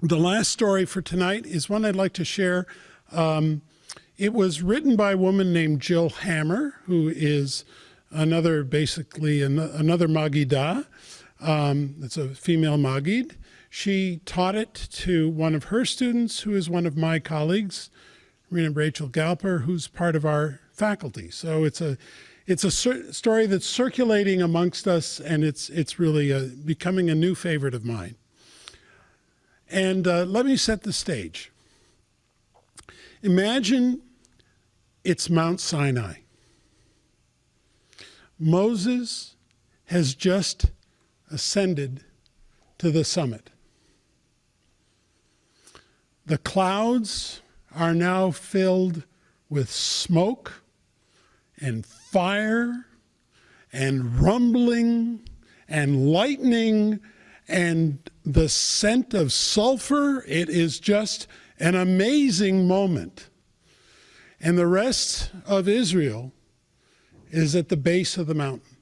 The last story for tonight is one I'd like to share. It was written by a woman named Jill Hammer, who is another Maggidah. It's a female Maggid. She taught it to one of her students, who is one of my colleagues, Rachel Galper, who's part of our faculty. So it's a story that's circulating amongst us, and it's really becoming a new favorite of mine. And let me set the stage. Imagine it's Mount Sinai. Moses has just ascended to the summit. The clouds are now filled with smoke and fire and rumbling and lightning and the scent of sulfur. It is just an amazing moment. And the rest of Israel is at the base of the mountain.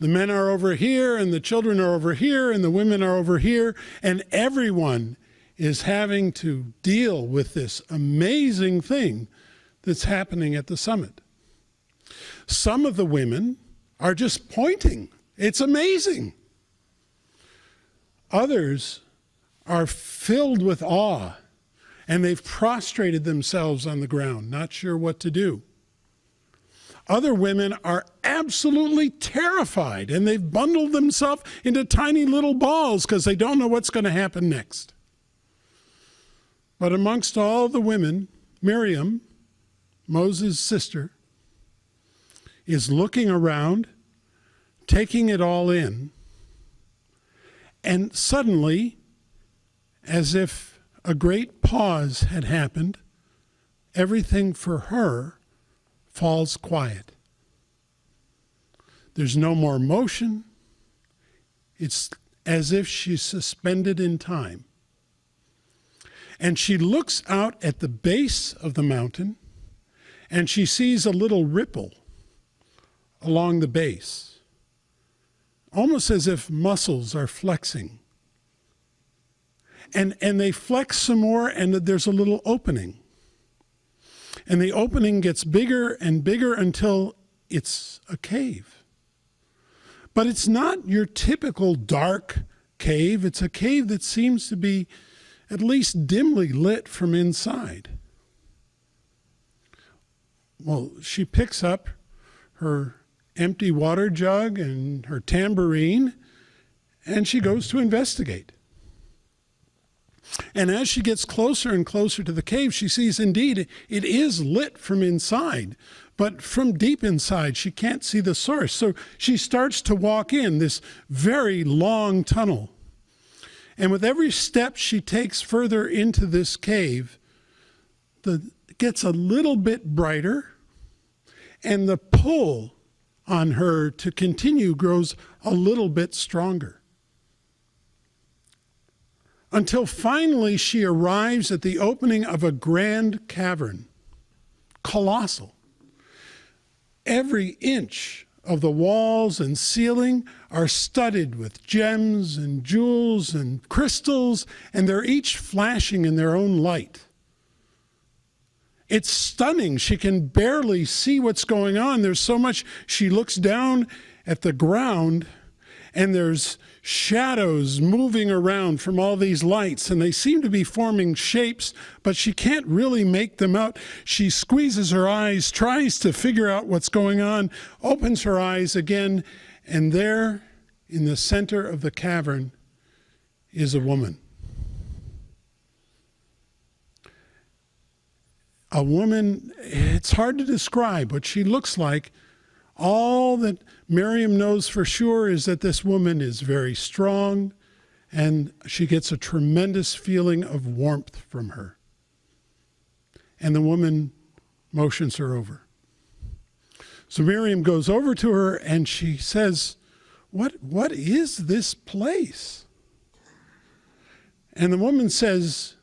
The men are over here, and the children are over here, and the women are over here, and everyone is having to deal with this amazing thing that's happening at the summit. Some of the women are just pointing. It's amazing. Others are filled with awe, and they've prostrated themselves on the ground, not sure what to do. Other women are absolutely terrified, and they've bundled themselves into tiny little balls because they don't know what's going to happen next. But amongst all the women, Miriam, Moses' sister, is looking around, taking it all in, and suddenly, as if a great pause had happened, everything for her falls quiet. There's no more motion. It's as if she's suspended in time. And she looks out at the base of the mountain, and she sees a little ripple along the base, almost as if muscles are flexing. And they flex some more, and there's a little opening. And the opening gets bigger and bigger until it's a cave. But it's not your typical dark cave. It's a cave that seems to be at least dimly lit from inside. Well, she picks up her empty water jug and her tambourine, and she goes to investigate. And as she gets closer and closer to the cave, she sees indeed it is lit from inside, but from deep inside she can't see the source. So she starts to walk in this very long tunnel. And with every step she takes further into this cave, it gets a little bit brighter, and the pull on her to continue grows a little bit stronger. Until finally she arrives at the opening of a grand cavern, colossal. Every inch of the walls and ceiling are studded with gems and jewels and crystals, and they're each flashing in their own light. It's stunning. She can barely see what's going on. There's so much. She looks down at the ground, and there's shadows moving around from all these lights, and they seem to be forming shapes, but she can't really make them out. She squeezes her eyes, tries to figure out what's going on, opens her eyes again, and there in the center of the cavern is a woman. A woman, it's hard to describe what she looks like. All that Miriam knows for sure is that this woman is very strong, and she gets a tremendous feeling of warmth from her. And the woman motions her over. So Miriam goes over to her and she says, What is this place? And the woman says,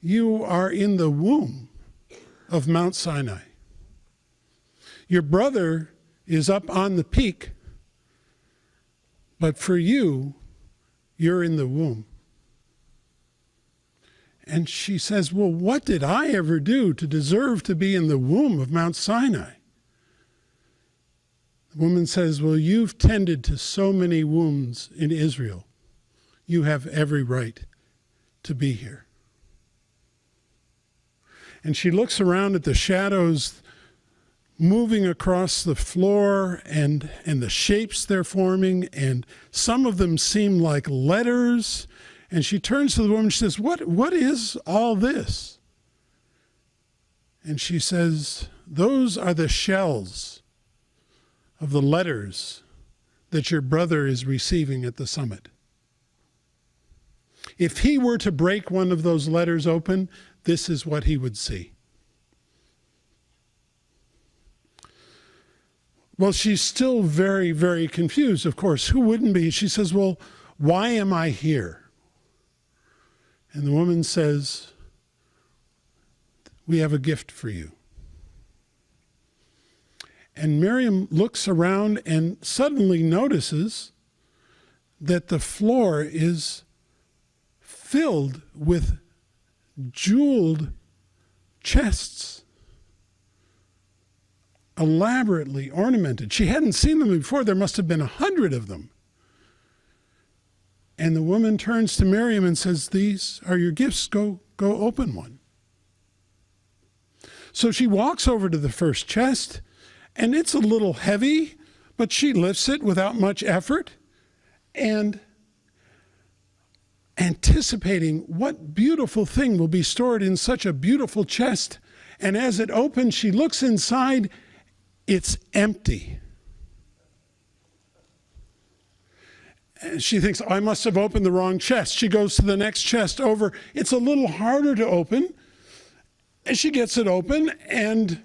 you are in the womb of Mount Sinai. Your brother is up on the peak, but for you, you're in the womb. And she says, well, what did I ever do to deserve to be in the womb of Mount Sinai? The woman says, well, you've tended to so many wombs in Israel. You have every right to be here. And she looks around at the shadows moving across the floor and the shapes they're forming, and some of them seem like letters. And she turns to the woman and she says, what is all this? And she says, those are the shells of the letters that your brother is receiving at the summit. If he were to break one of those letters open, this is what he would see. Well, she's still very, very confused, of course. Who wouldn't be? She says, well, why am I here? And the woman says, we have a gift for you. And Miriam looks around and suddenly notices that the floor is filled with jeweled chests, elaborately ornamented. She hadn't seen them before. There must have been 100 of them. And the woman turns to Miriam and says, these are your gifts. Go open one. So she walks over to the first chest, and it's a little heavy, but she lifts it without much effort, and anticipating what beautiful thing will be stored in such a beautiful chest. And as it opens, she looks inside. It's empty. And she thinks, I must have opened the wrong chest. She goes to the next chest over. It's a little harder to open. And she gets it open and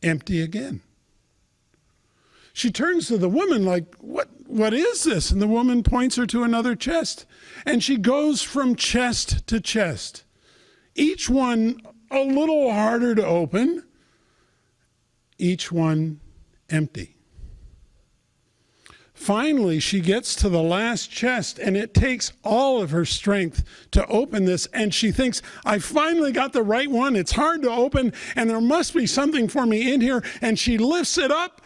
empty again. She turns to the woman like, what is this? And the woman points her to another chest. And she goes from chest to chest, each one a little harder to open, each one empty. Finally, she gets to the last chest, and it takes all of her strength to open this, and she thinks, I finally got the right one. It's hard to open, and there must be something for me in here. And she lifts it up,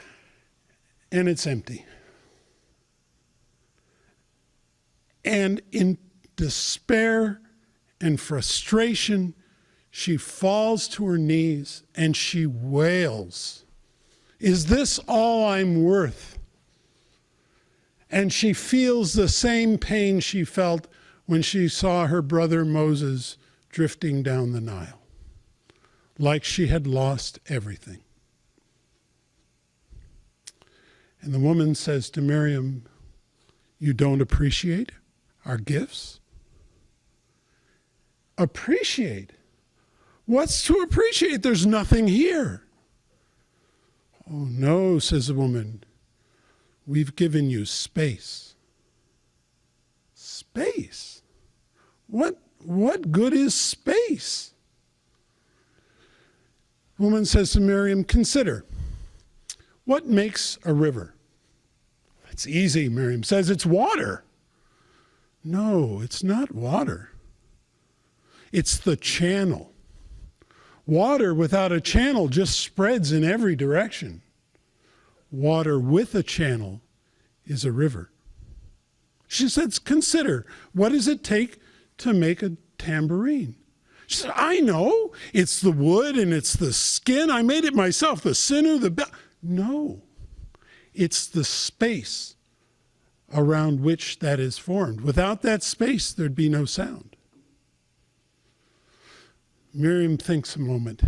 and it's empty. And in despair and frustration, she falls to her knees, and she wails, is this all I'm worth? And she feels the same pain she felt when she saw her brother Moses drifting down the Nile, like she had lost everything. And the woman says to Miriam, you don't appreciate our gifts? Appreciate? What's to appreciate? There's nothing here. Oh no, says the woman. We've given you space. Space? What good is space? The woman says to Miriam, consider, what makes a river? It's easy, Miriam says, it's water. No, it's not water. It's the channel. Water without a channel just spreads in every direction. Water with a channel is a river. She says, consider, what does it take to make a tambourine? She said, I know, it's the wood and it's the skin. I made it myself, the sinew, the bell. No, it's the space around which that is formed. Without that space, there'd be no sound. Miriam thinks a moment.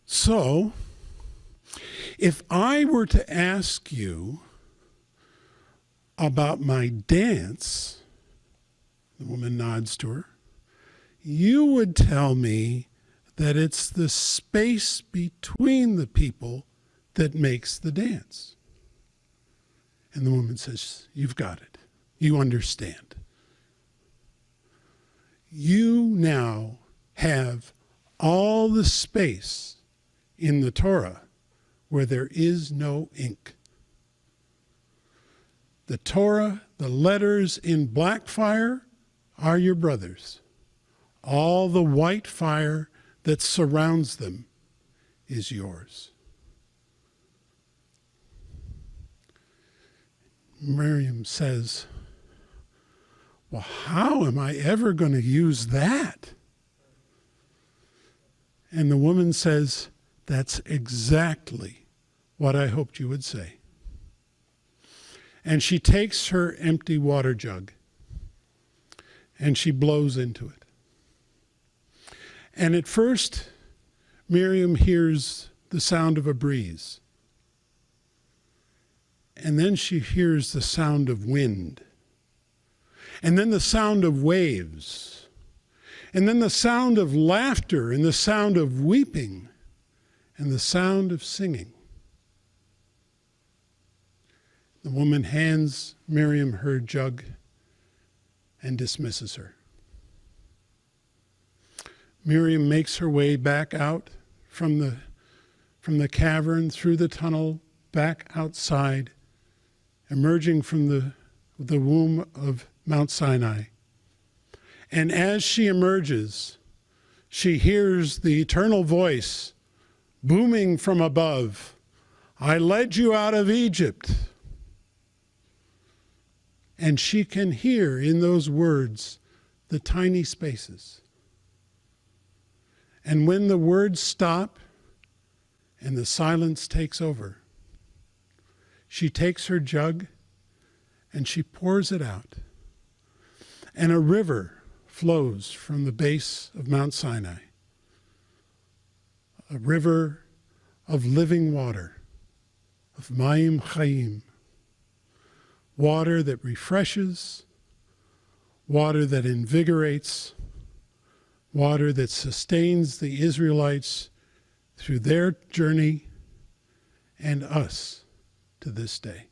So, if I were to ask you about my dance, the woman nods to her, you would tell me that it's the space between the people that makes the dance. And the woman says, you've got it. You understand. You now have all the space in the Torah where there is no ink. The Torah, the letters in black fire, are your brothers. All the white fire that surrounds them is yours. Miriam says, well, how am I ever going to use that? And the woman says, that's exactly what I hoped you would say. And she takes her empty water jug and she blows into it. And at first, Miriam hears the sound of a breeze. And then she hears the sound of wind. And then the sound of waves. And then the sound of laughter and the sound of weeping and the sound of singing. The woman hands Miriam her jug and dismisses her. Miriam makes her way back out from the cavern, through the tunnel, back outside, emerging from the womb of Mount Sinai. And as she emerges, she hears the eternal voice booming from above, I led you out of Egypt. And she can hear in those words the tiny spaces. And when the words stop and the silence takes over, she takes her jug and she pours it out. And a river flows from the base of Mount Sinai. A river of living water, of Mayim Chaim. Water that refreshes, water that invigorates, water that sustains the Israelites through their journey and us to this day.